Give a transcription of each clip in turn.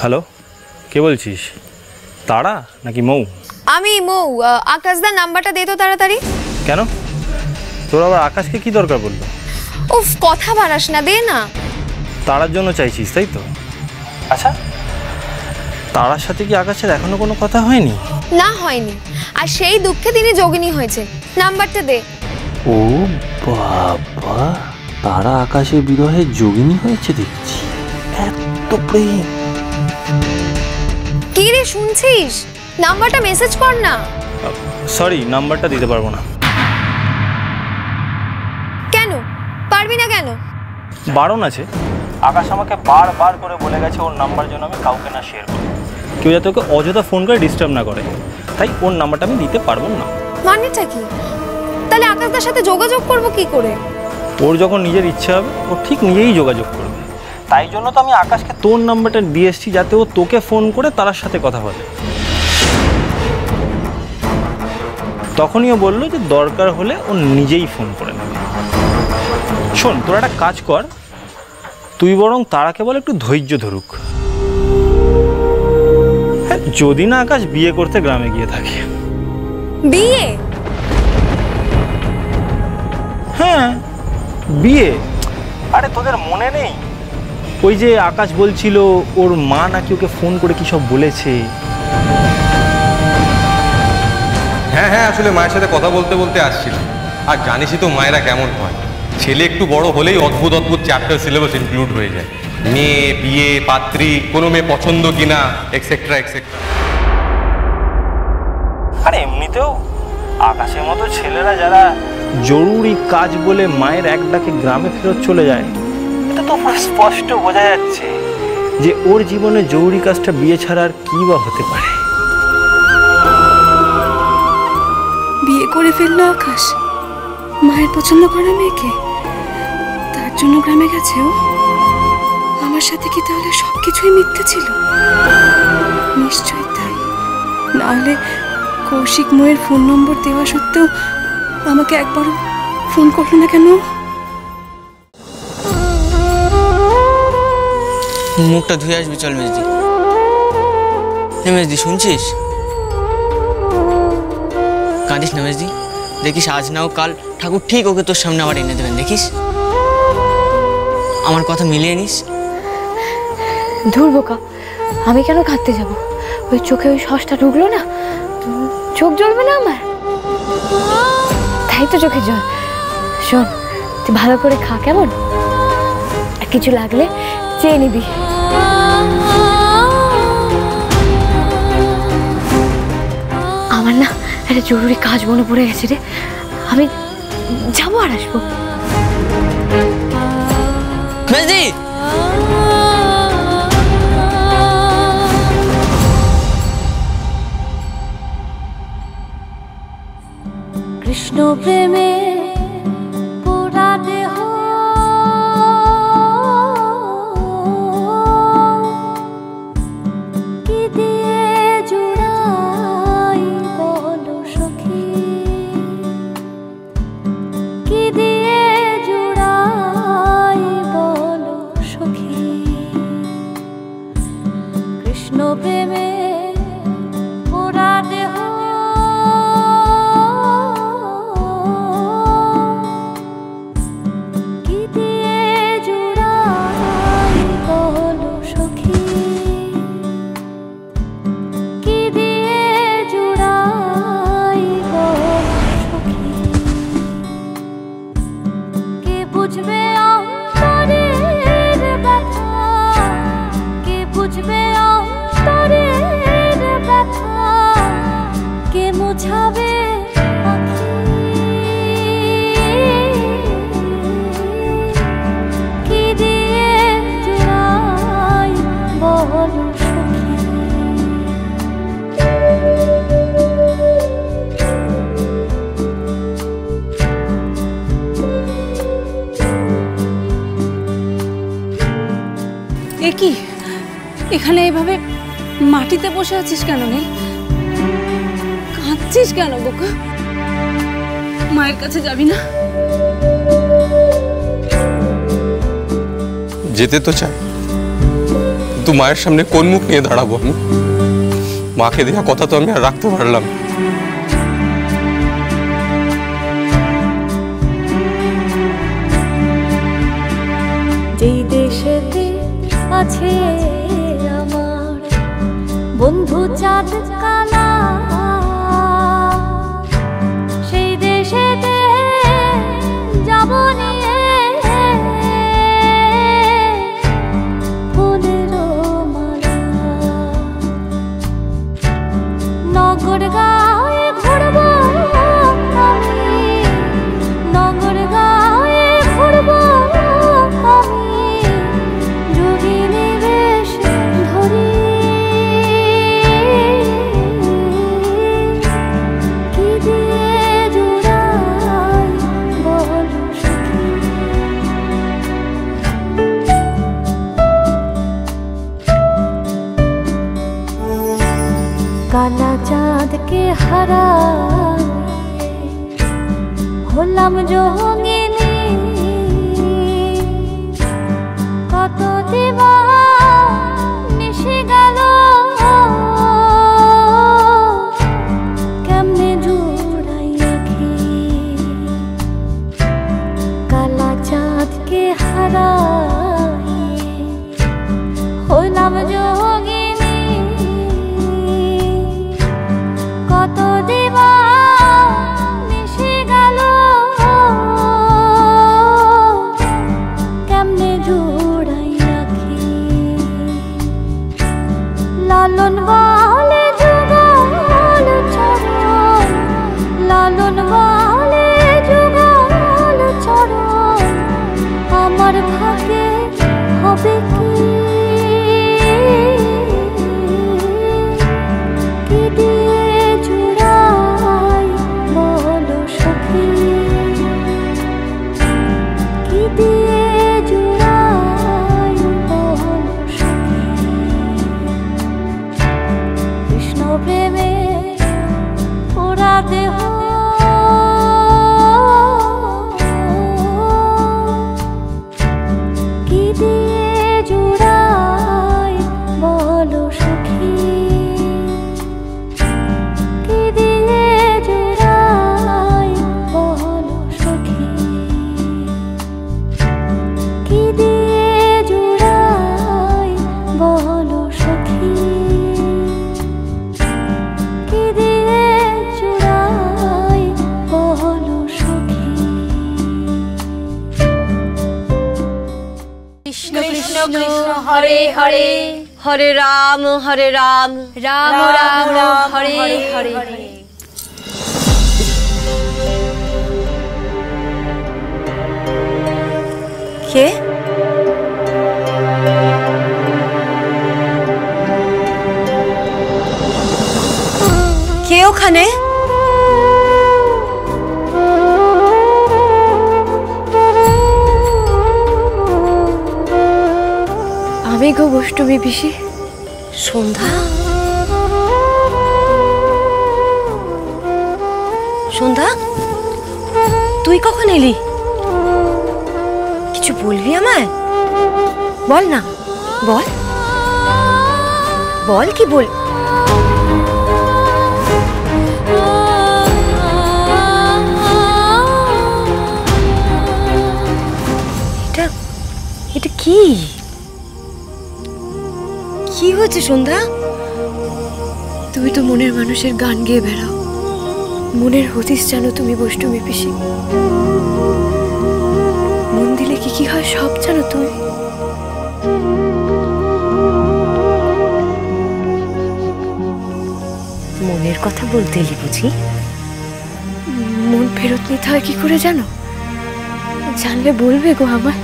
Hello, কে বলছিস? তারা নাকি মৌ? আমি মৌ। আকাশদার নাম্বারটা দে তো তাড়াতাড়ি। কেন, তোর আবার আকাশকে কি দরকার বললো? উফ, কথা বাড়াস না, দে না। তারার জন্য চাইছিস তাই তো? আচ্ছা, তারার সাথে কি আকাশের এখনো কোনো কথা হয়নি? না, হয়নি। আর সেই দুঃখে তিনি যোগিনী হয়েছে। নাম্বারটা দে। ও বাবা, তারা আকাশের বিরহে যোগিনী হয়েছে দেখছি। এত প্রেম! কি রে, শুনছিস? নাম্বারটা মেসেজ কর না। সরি, নাম্বারটা দিতে পারবো না। কেন পারবি না? কেন? বারণ আছে। আকাশ আমাকে বারবার করে বলে গেছে ওর নাম্বার যেন আমি কাউকে না শেয়ার করি, কেউ যাতে ওকে অযথা ফোন করে ডিস্টার্ব না করে। তাই ওর নাম্বারটা আমি দিতে পারবো না। মানেটা কি? তাহলে আকাশদার সাথে যোগাযোগ করব কি করে? ওর যখন নিজের ইচ্ছা হবে ও ঠিক নিজেই যোগাযোগ করবে। তাই জন্য তো আমি আকাশকে তোর নাম্বারটা দিয়ে এসেছি, যাতে ও তোকে ফোন করে তার সাথে কথা বলে। তখনই ও বললো যে দরকার হলে ও নিজেই ফোন করে নেবে। শোন, তোর একটা কাজ কর, তুই বরং তারাকে বল একটু ধৈর্য ধরুক। হ্যাঁ, যদি না আকাশ বিয়ে করতে গ্রামে গিয়ে থাকে। বিয়ে? হ্যাঁ, বিয়ে। আরে তোদের মনে নেই ওই যে আকাশ বলছিল ওর মা নাকি ওকে ফোন করে কি সব বলেছে? হ্যাঁ হ্যাঁ, আসলে মায়ের সাথে কথা বলতে বলতে আসছিল। আর জানিসই তো মায়েরা কেমন হয়, ছেলে একটু বড় হলেই অদ্ভুত অদ্ভুত চ্যাপ্টার সিলেবাস ইনক্লুড হয়ে যায়। মেয়ে, বিয়ে, পাত্রী, কোনো মেয়ে পছন্দ কিনা, এক্সেট্রা এক্সেট্রা। আরে এমনিতেও আকাশের মতো ছেলেরা যারা জরুরি কাজ বলে মায়ের এক ডাকে গ্রামে ফেরত চলে যায়, এটা তো পুরো স্পষ্ট বোঝা যাচ্ছে যে ওর জীবনে জরুরি কাজটা বিয়ে ছাড়া আর কি বা হতে পারে। বিয়ে করে ফেললো আকাশ মায়ের পছন্দ করা মেয়েকে, তার জন্য গ্রামে গেছে ও। আমার সাথে কি তাহলে সবকিছুই মিথ্যে ছিল? নিশ্চয়ই তাই, নাহলে কৌশিক ময়ের ফোন নম্বর দেওয়া সত্ত্বেও আমাকে একবারও ফোন করলো না কেন? মুখটা ধুয়ে আসবি, চল মেজদি। মেজদি, শুনছিস? কাঁদিস না মেজদি, দেখিস আজ নাও কাল ঠাকুর ঠিক ওকে তোর সামনে আবার এনে দেবেন, দেখিস। আমার কথা মিলিয়ে নিস। ধুর বোকা, আমি কেন কাঁদতে যাব? ওই চোখে ওই শ্বাসটা ঢুকলো না, চোখ জ্বলবে না আমার? তাই তো চোখে জল। শোন, তুই ভালো করে খা কেমন? আর কিছু লাগলে চেয়ে নিবি। আমার না একটা জরুরি কাজ মনে পড়ে গেছে রে, আমি যাবো আর আসবো। মেজদি, কৃষ্ণ প্রেমে পোড়া দেহ, কি দিয়ে জুড়াই বলো সখী, কি দিয়ে জুড়াই বলো সখী। কৃষ্ণ প্রেমে পোড়া দেহ, কি এখানে এভাবে মাটিতে বসে আছিস কেন? নীল, কাঁদছিস কেন বোকা? মায়ের কাছে যাবি না? যেতে তো চাই, কিন্তু মায়ের সামনে কোন মুখ নিয়ে দাঁড়াবো আমি? মাকে দেওয়া কথা তো আমি আর রাখতে পারলাম। যেই দেশেতে আছে আমার বন্ধু চাঁদ কালা, সেই দেশেতে যাব নিয়ে ফুলের মালা। নগর গায়ে ঘুরব আমি, নগর গায়ে ঘুরব আমি, যোগিনী বেশ ধরি। কি দিয়ে জোড়াই বল সখী? কালা চাঁদকে হারাই হলাম যোগিনী, কত দিবা মিশে গেল কেমনে জোড়াই রাখি। কালা চাঁদকে হারাই হলাম যোগিনী, কত দিবা মিশে গেল কেমনে জোড়াই রাখি। লালন বলে যুগল চরণ, লালন বলে যুগল চরণ, আমার ভাগ্যে হবে কি? কি দিয়ে জোড়াই বল সখী? কি দিয়ে জোড়াই বল সখী? কৃষ্ণ প্রেমে ওরা দেহ কি দিয়ে জোড়াই বল সখী? কি দিয়ে জোড়াই বল সখী? কি দিয়ে জোড়াই বল সখী? কি দিয়ে জোড়াই বল সখী? কৃষ্ণ কৃষ্ণ কৃষ্ণ হরে হরে, হরে রাম রাম রাম হরে হরে। কে? কে ওখানে? আমি গো বৈষ্ণবী পিসি। সন্ধ্যা? সন্ধ্যা, তুই কখন এলি? কিছু বলবি আমায়? বল না, বল বল, কি বল? এটা এটা কি? কি হচ্ছে সন্ধ্যা? তুমি তো মনের মানুষের গান গেয়ে বেড়াও, মনের হদিস জানো তুমি বৈষ্ণবী পিসি। মন দিলে কি কি হয় সব জানো তুমি। মনের কথা বলতে এলি বুঝি? মন ফেরত নিতে হয় কি করে জানো? জানলে বলবে গো আমায়।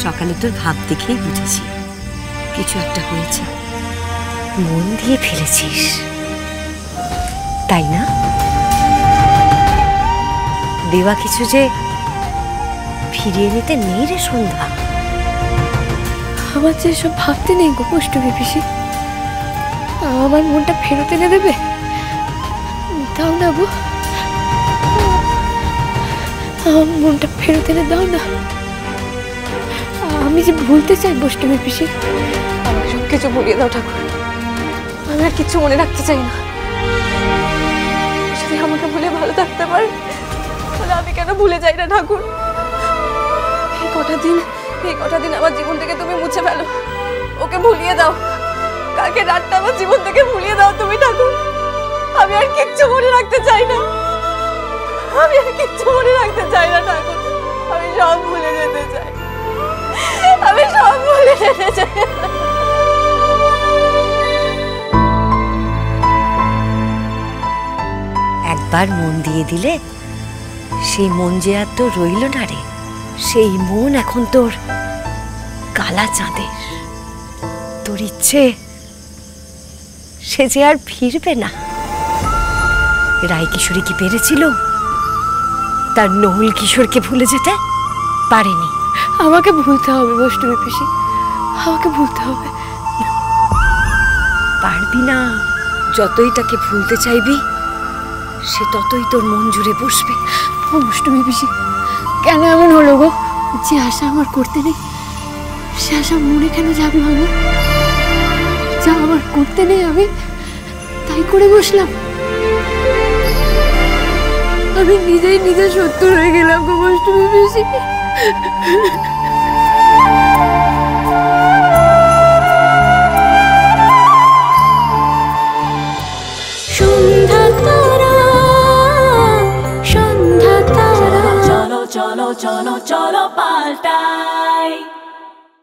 সকালে তোর ভাব দেখেই বুঝেছি কিছু একটা হয়েছে। মন দিয়ে ফেলেছিস, তাই না? দেওয়া কিছু যে ফিরিয়ে নিতে নেই রে সন্ধ্যা। আমার যে এসব ভাবতে নেই গো বৈষ্ণবী পিসি। আমার মনটা ফেরত এনে দেবে? দাও না গো, আমার মনটা ফেরত এনে দাও না। আমি যে ভুলতে চাই বৈষ্ণবী পিসি, আমাকে সব কিছু ভুলিয়ে দাও ঠাকুর, আমি আর কিচ্ছু মনে রাখতে চাই না। যদি আমাকে ভুলে ভালো থাকতে পারে তাহলে আমি কেন ভুলে যাই না ঠাকুর? এই কটা দিন আমার জীবন থেকে তুমি মুছে ফেলো, ওকে ভুলিয়ে দাও। কালকে রাতটা আমার জীবন থেকে ভুলিয়ে দাও তুমি ঠাকুর। আমি আর কিচ্ছু মনে রাখতে চাই না, আমি আর কিচ্ছু মনে রাখতে চাই না ঠাকুর। আমি সব ভুলে যেতে চাই, আমি সব ভুলে যেতে চাই। একবার মন দিয়ে দিলে সেই মন যে আর তো রইল না রে। সেই মন এখন তোর কালা চাঁদের। তোর ইচ্ছে সে যে আর ফিরবে না। রায় কিশোরী কি পেরেছিল তার নহুল কিশোরকে ভুলে যেতে? পারেনি। আমাকে ভুলতে হবে বৈষ্ণবী পিসি, আমাকে ভুলতে হবে। পারবি না। যতই তাকে ভুলতে চাইবি সে ততই তোর মন জুড়ে বসবে। বৈষ্ণবী পিসি, কেন এমন হলো গো? যে আশা আমার করতে নেই সে আশা মনে কেন যাবে আমার? যা আমার করতে নেই আমি তাই করে বসলাম। আমি নিজেই নিজের শত্রু হয়ে গেলাম গো বৈষ্ণবী পিসি। সন্ধ্যা তারা, সন্ধ্যা তারা, চলো চলো চলো চলো পাল্টাই।